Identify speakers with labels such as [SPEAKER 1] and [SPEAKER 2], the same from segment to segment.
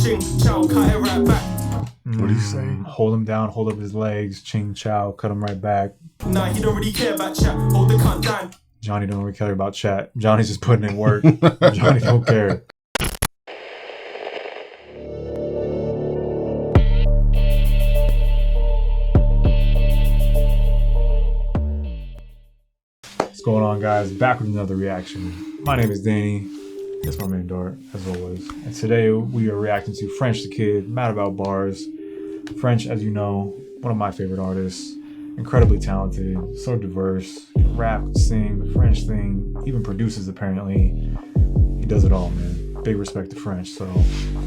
[SPEAKER 1] ching, chow, cut it right back.
[SPEAKER 2] What do you say?
[SPEAKER 3] Hold him down, hold up his legs, ching chow, cut him right back.
[SPEAKER 1] Nah, he don't really care about chat, hold the cunt down.
[SPEAKER 3] Johnny don't really care about chat. Johnny's just putting in work. Johnny don't care. What's going on, guys? Back with another reaction. My name is Danny. That's my main dart, as always. And today we are reacting to French the Kid, Mad About Bars. French, as you know, one of my favorite artists. Incredibly talented, so diverse. Rap, sing, the French thing, even produces apparently. He does it all, man. Big respect to French. So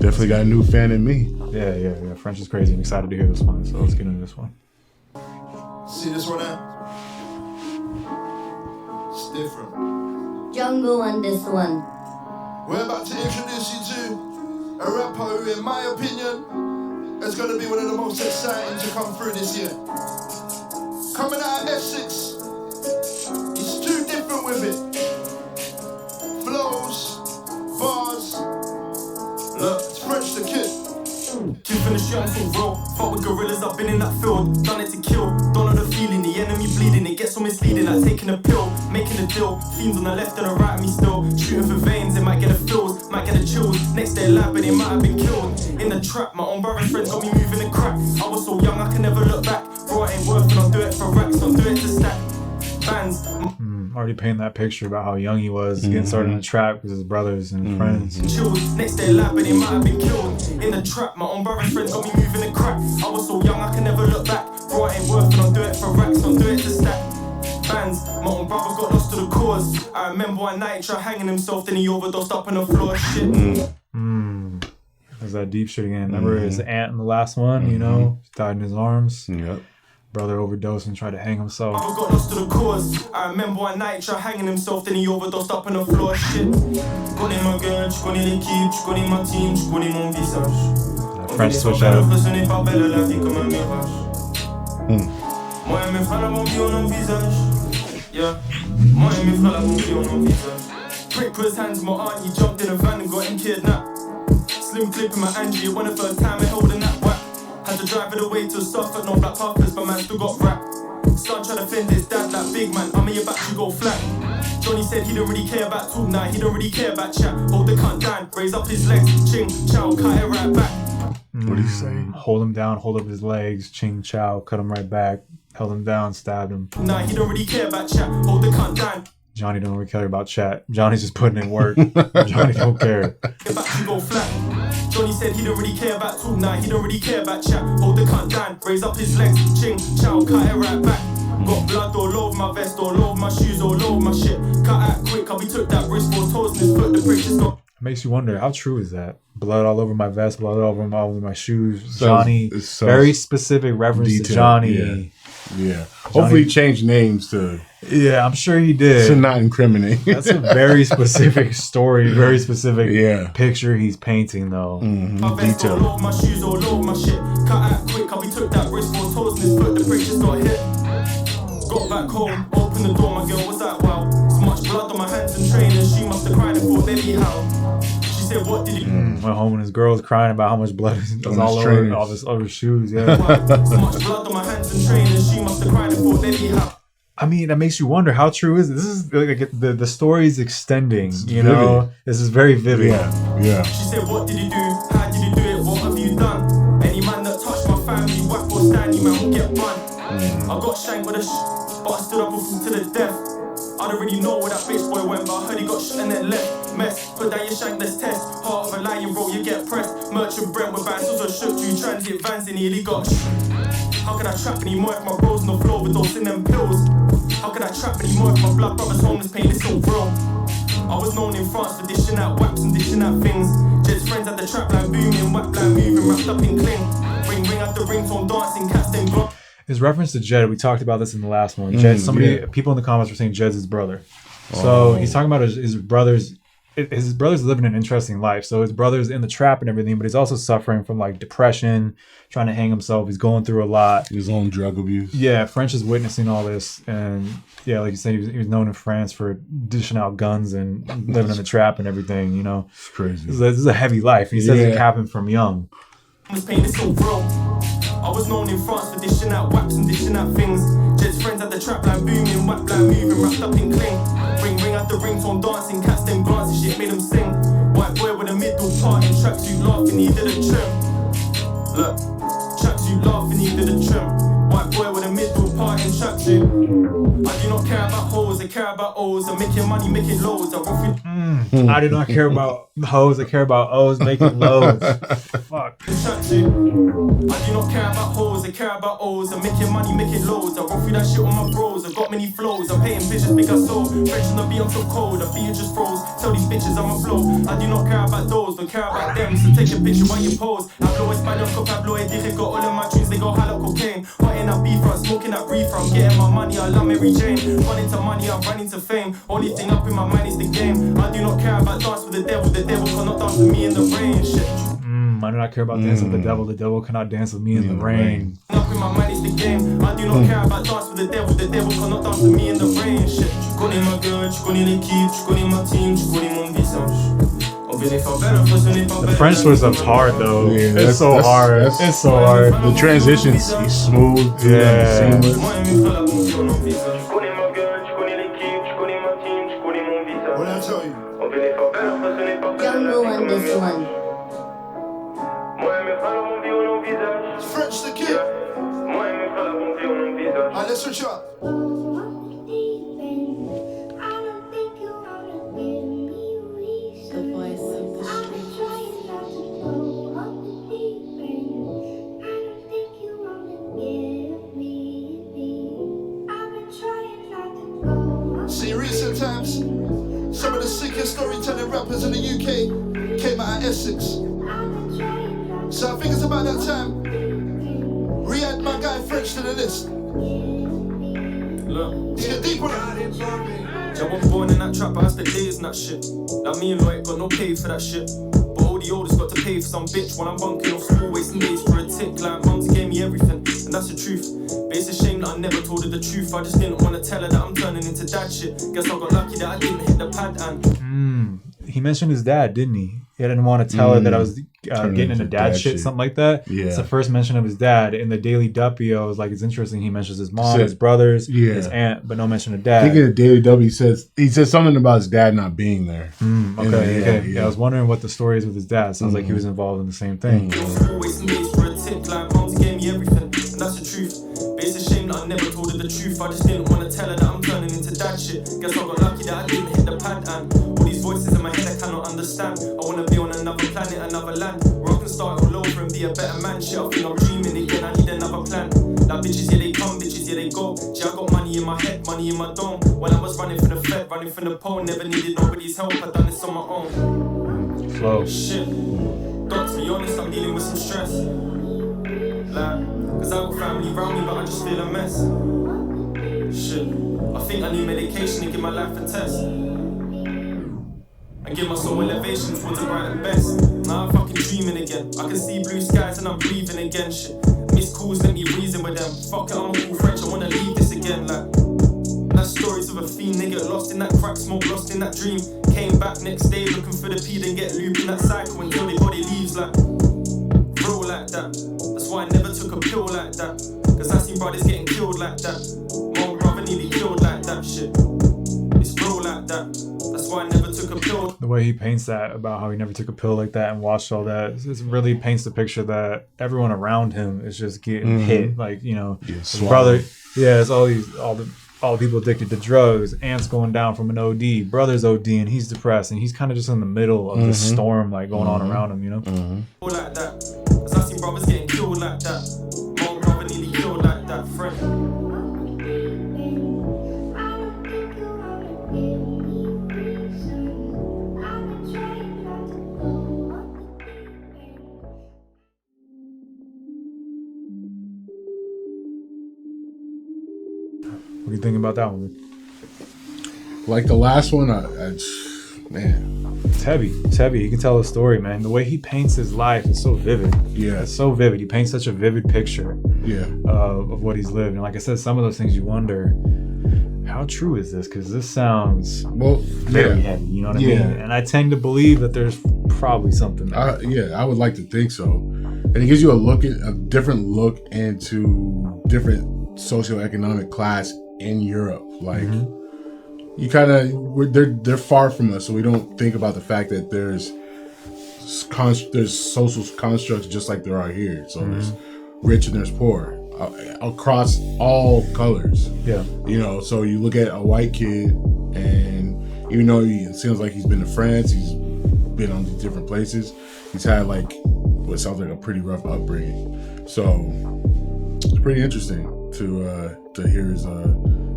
[SPEAKER 2] definitely got a new fan in me.
[SPEAKER 3] Yeah. French is crazy. I'm excited to hear this one. So let's get into this one.
[SPEAKER 4] See this one out? It's different.
[SPEAKER 5] Jungle on this one.
[SPEAKER 4] We're about to introduce you to a rapper who, in my opinion, is going to be one of the most exciting to come through this year. Coming out of Essex, he's too different with it. Flows, bars. Look, it's French the Kid.
[SPEAKER 1] Kid from the street, I'm full raw. Fuck with gorillas, I've been in that field. Done it to kill, don't know the feeling. The enemy bleeding, it gets so misleading. Like taking a pill, making a deal. Fiends on the left and the right of me still. Shooting for veins, it might get a feels, might get a chills. Next day lab, but it might have been killed. In the trap, my own brother's friends got me moving the crack. I was so young, I can never look back. Bro, it ain't worth it, I'll do it for racks, I'll do it to stack bands.
[SPEAKER 3] Already painting that picture about how young he was, getting started in the trap with his brothers and friends.
[SPEAKER 1] Chills, next day lab, but it might have been killed. In the trap, my own brother's friends got me moving the crack. I was so young, I can never look back. Bro, it ain't worth it, I'll do it for racks, I'll do it to stack bands. My own brother got lost to the cause. I remember one night he tried hanging himself, then he overdosed up on the floor. Shit.
[SPEAKER 3] There's that deep shit again. Remember his aunt in the last one, you know? Died in his arms.
[SPEAKER 2] Yep.
[SPEAKER 3] Brother overdosed and tried to hang himself.
[SPEAKER 1] I got lost to the cause. I remember one night he tried hanging himself, then he overdosed up on the floor. Shit. Connais ma gueule, je connais l'équipe, je connais ma team, je connais mon visage.
[SPEAKER 3] French switch up.
[SPEAKER 1] Ce n'est pas belle la vie comme un mirage. Moi et mes frères l'avons vu en envisage. Yeah. Moi et mes frères l'avons vu en envisage. Prick put his hands in my aunt, he jumped in a van and got him kidnapped. Slim clip in my Angie, it won the first time I holding that whack. Had to drive it away to Suffolk, no black puffers, but man still got rap. Son tried to fend his dad like big man, I'm in your back, you go flat. Johnny said he don't really care about talk, nah, he don't really care about chat. Hold the cunt down, raise up his legs, ching, chow, cut it right back.
[SPEAKER 2] What do you say?
[SPEAKER 3] Hold him down, hold up his legs, ching chow, cut him right back. Held him down, stabbed him.
[SPEAKER 1] Nah, he don't really care about chat, hold the cunt down.
[SPEAKER 3] Johnny don't really care about chat. Johnny's just putting in work. Johnny don't care.
[SPEAKER 1] Get back, you go flat. Johnny said he don't really care about talk, nah, he don't really care about chat. Hold the cunt down, raise up his legs, ching, chow, cut it right back. Got blood all over my vest, all over my shoes, all over my shit. Cut out quick, I'll be took that wrist for toes and his foot, the prick just got.
[SPEAKER 3] It makes you wonder, how true is that? Blood all over my vest, blood all over my shoes. Johnny, very specific reference
[SPEAKER 2] detailed,
[SPEAKER 3] to Johnny.
[SPEAKER 2] Yeah. Hopefully he changed names to...
[SPEAKER 3] Yeah, I'm sure he did.
[SPEAKER 2] To not incriminate.
[SPEAKER 3] That's a very specific story, very specific picture he's painting, though.
[SPEAKER 1] My vest all over my shoes, all over my shit. Cut out quick, I'll be took that wrist for toes and his foot, the prick just got hit. Got back home, opened the door, my girl was like, wow. So much blood on my hands and trainers, she must have cried and thought, baby, how? She said, what did you
[SPEAKER 3] Went home and his girl's crying about how much blood is all over all his other shoes. Yeah.
[SPEAKER 1] So much blood on my hands and trainers, she must have cried and thought, baby, how?
[SPEAKER 3] I mean, that makes you wonder, how true is it? This is like the story is extending, you know? This is very vivid.
[SPEAKER 2] Yeah.
[SPEAKER 1] She said, what did you do? How did you do it? What have you done? Any man that touched my family, whack or stand, you man will get run. I got shanked with a but I stood up and fought to the death. I don't really know where that bitch boy went, but I heard he got shot and then left. Mess, put down your shank, let's test. Heart of a lion, bro, you get pressed. Merchant Brent with bands, also shook you. Transit vans in nearly got How could I trap anymore if my bros on the floor overdosing them pills? How could I trap anymore if my blood brother's homeless pain is so real? I was known in France for dishing out waps and dishing out things. Jed's friends at the trap line booming, whack line moving, wrapped up in cling. Ring at the ringtone dancing, cats then block.
[SPEAKER 3] His reference to Jed, we talked about this in the last one. Jed, people in the comments were saying Jed's his brother. So he's talking about his brother's his brother's living an interesting life. So his brother's in the trap and everything, but he's also suffering from like depression, trying to hang himself. He's going through a lot.
[SPEAKER 2] His own drug abuse.
[SPEAKER 3] Yeah, French is witnessing all this, and yeah, like you said, he was known in France for dishing out guns and living in the trap and everything. You know,
[SPEAKER 2] It's crazy.
[SPEAKER 3] this is a heavy life. He says it happened from young.
[SPEAKER 1] was pain is so real. I was known in France for dishing out waps and dishing out things. Jed's friends at the trap line booming, whack line moving, wrapped up in cling. Ring out the ringtone dancing, cats them glances, shit made them sing. White boy with a middle part in tracksuit laughing, he did a trim. Look, tracksuit laughing, he did a trim. White boy with a middle part in tracksuit. I do not care about hoes, I care about O's. I'm making money, making loads. I rough it.
[SPEAKER 3] I do not care about hoes. I care about O's making loads. Fuck.
[SPEAKER 1] I do not care about hoes, I care about O's. I'm making money, making loads. I roll through that shit with my bros. I've got many flows. I'm painting bitches big as so. French on the beat, I'm so cold. I feel you just froze. Tell these bitches I'm a flow. I do not care about those, don't care about them. So take a picture while you pose. Hablo español, co Pablo e dije got all of my tunes, they go high like cocaine. Hot in that beef, I'm smoking that reefer. I'm getting my money, I love Mary Jane. Running to money, I'm running to fame. Only thing up in my mind is the game. I do not care about dance with the devil cannot dance with me in the rain. Shit.
[SPEAKER 3] I do not care about dancing with the devil cannot dance with me in the rain.
[SPEAKER 1] Up in my mind is the game. I do not care about dance with the devil cannot dance with me in the rain. Shit. Tu connais ma gueule, tu connais l'équipe, tu connais ma team, tu connais mon visage.
[SPEAKER 3] The French switch up's hard though.
[SPEAKER 2] Yeah,
[SPEAKER 3] It's so hard. It's so hard.
[SPEAKER 2] The transitions, he's smooth.
[SPEAKER 3] Yeah.
[SPEAKER 2] Seamless.
[SPEAKER 4] What did I tell you?
[SPEAKER 5] Young Moo on this one.
[SPEAKER 4] It's French the kid. Alright, let's switch up.
[SPEAKER 5] The voice of the street.
[SPEAKER 4] See, recent times, some of the sickest storytelling rappers in the UK came out of Essex. So I think it's about that time. Re-add my guy French to the list.
[SPEAKER 1] Look.
[SPEAKER 4] Let's get deep on it.
[SPEAKER 1] I was born in that trap, I spent days in that shit. Like me and Lloyd got no pay for that shit. But all the oldest got to pay for some bitch when I'm bunking off school, wasting days for a tick. Like mums gave me everything, and that's the truth. But it's a shame that I never told her the truth. I just didn't want to tell her that I'm turning into dad shit. Guess I got lucky that I didn't hit the pad and
[SPEAKER 3] He mentioned his dad, didn't he? He didn't want to tell her that I was getting into dad shit, something like that.
[SPEAKER 2] Yeah.
[SPEAKER 3] It's the first mention of his dad. In the Daily Duppio, it's like, it's interesting. He mentions his mom, his brothers, his aunt, but no mention of dad.
[SPEAKER 2] I think in the Daily W he says something about his dad not being there.
[SPEAKER 3] Okay. I was wondering what the story is with his dad. Sounds like he was involved in the same thing.
[SPEAKER 1] school, wasting days for a tick. Like mums gave me everything, and that's the truth. But it's a shame that I never told her the truth. I just didn't want to tell her that I'm turning into dad shit. Guess I got lucky that I didn't hit the pad and all these voices in my head I cannot understand. I wanna be on another planet, another land, where I can start all over and be a better man. Shit, I think I'm dreaming again, I need another plan. Like bitches, yeah they come, bitches, yeah they go. Gee, I got money in my head, money in my dome. When I was running for the Fed, running from the pole, never needed nobody's help, I done this on my own.
[SPEAKER 3] Slow.
[SPEAKER 1] Shit, don't to be honest, I'm dealing with some stress. Like, cause I got family around me, but I just feel a mess. Shit, I think I need medication to give my life a test. And give my soul elevation towards the bright and best. Now I'm fucking dreaming again. I can see blue skies and I'm breathing again. Shit, missed calls, let me reason with them. Fuck it, I'm a cool French, I wanna leave this again. Like, that's stories of a fiend, they get lost in that crack smoke, lost in that dream. Came back next day looking for the P, then get looped in that cycle until their body leaves. Like, real like that. That's why I never took a pill like that. Cause I seen brothers getting killed like that. My own brother nearly killed like that shit. It's real like that. That's why I never took a pill.
[SPEAKER 3] The way he paints that about how he never took a pill like that and watched all that, it really paints the picture that everyone around him is just getting hit. Like, you know, his brother, it's all the people addicted to drugs, aunts going down from an OD, brother's OD, and he's depressed, and he's kind of just in the middle of this storm like going on around him, you know?
[SPEAKER 1] Like that. Cause I seen brothers getting killed like that. My own brother nearly killed like that, friend.
[SPEAKER 3] What do you think about that one?
[SPEAKER 2] Like the last one, Man.
[SPEAKER 3] It's heavy. It's heavy. He can tell a story, man. The way he paints his life is so vivid.
[SPEAKER 2] Yeah.
[SPEAKER 3] It's so vivid. He paints such a vivid picture
[SPEAKER 2] Yeah.
[SPEAKER 3] of what he's lived. And like I said, some of those things you wonder, how true is this? Because this sounds very heavy. You know what I mean? And I tend to believe that there's probably something there.
[SPEAKER 2] I would like to think so. And it gives you a different look into different socioeconomic class in Europe. Like, you kind of, they're far from us, so we don't think about the fact that there's social constructs just like there are here. So there's rich and there's poor across all colors.
[SPEAKER 3] Yeah.
[SPEAKER 2] You know, so you look at a white kid, and even though it seems like he's been to France, he's been on these different places, he's had like what sounds like a pretty rough upbringing. So it's pretty interesting to hear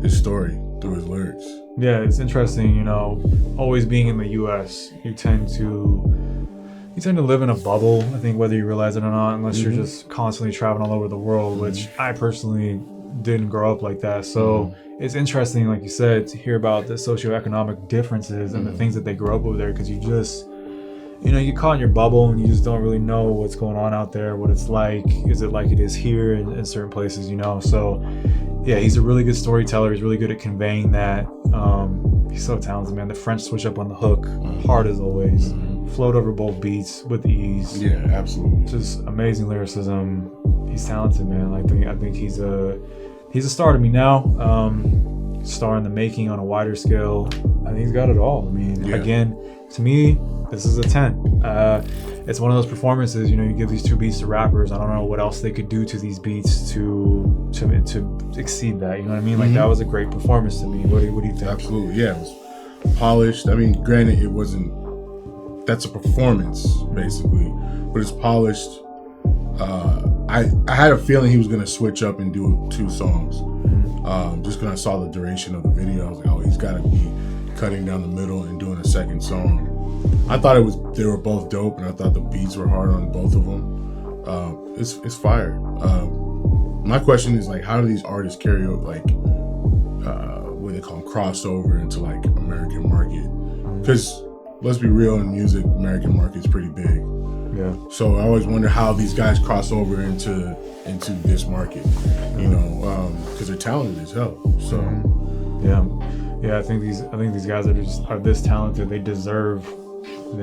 [SPEAKER 2] his story through his lyrics.
[SPEAKER 3] Yeah, it's interesting, you know, always being in the US, you tend to live in a bubble, I think, whether you realize it or not, unless you're just constantly traveling all over the world, which I personally didn't grow up like that. So it's interesting, like you said, to hear about the socioeconomic differences and the things that they grew up with there, because you just, you know, you caught in your bubble and you just don't really know what's going on out there, what it's like. Is it like it is here in certain places, you know? So yeah, he's a really good storyteller. He's really good at conveying that. He's so talented, man. The French switch up on the hook, hard as always. Float over both beats with ease.
[SPEAKER 2] Yeah, absolutely.
[SPEAKER 3] Just amazing lyricism. He's talented, man. I think he's a star to me now. Star in the making on a wider scale. I think he's got it all. I mean, again, to me, this is a 10. It's one of those performances, you know, you give these two beats to rappers, I don't know what else they could do to these beats to exceed that, you know what I mean? Like, that was a great performance to me. What do you think?
[SPEAKER 2] Absolutely, yeah, it was polished. I mean, granted, it wasn't, that's a performance, basically, but it's polished. I had a feeling he was going to switch up and do 2 songs. Just because I saw the duration of the video, I was like, oh, he's got to be cutting down the middle and doing a second song. I thought they were both dope, and I thought the beats were hard on both of them. It's fire. My question is, like, how do these artists carry out, like, what they call them, crossover into like American market? Because let's be real, in music, American market's pretty big.
[SPEAKER 3] Yeah.
[SPEAKER 2] So I always wonder how these guys cross over into this market, you know, because they're talented as hell. So
[SPEAKER 3] yeah, I think these guys are this talented. They deserve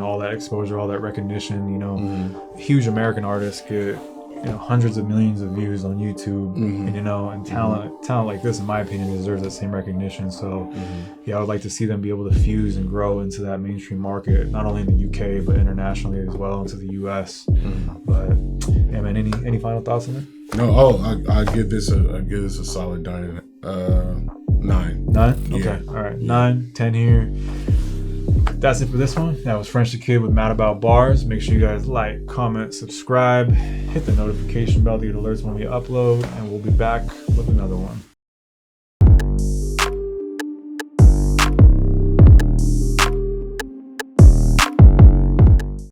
[SPEAKER 3] all that exposure, all that recognition. You know, huge American artists get, you know, hundreds of millions of views on YouTube, and, you know, and talent like this, in my opinion, deserves that same recognition. So yeah, I would like to see them be able to fuse and grow into that mainstream market, not only in the UK but internationally as well, into the US. But yeah, man, any final thoughts on it?
[SPEAKER 2] No, I give this a solid 9. 9. 9?
[SPEAKER 3] Okay,
[SPEAKER 2] Yeah.
[SPEAKER 3] all right, 9, 10 here. That's it for this one. That was French the Kid with Mad About Bars. Make sure you guys like, comment, subscribe, hit the notification bell to get alerts when we upload, and we'll be back with another one.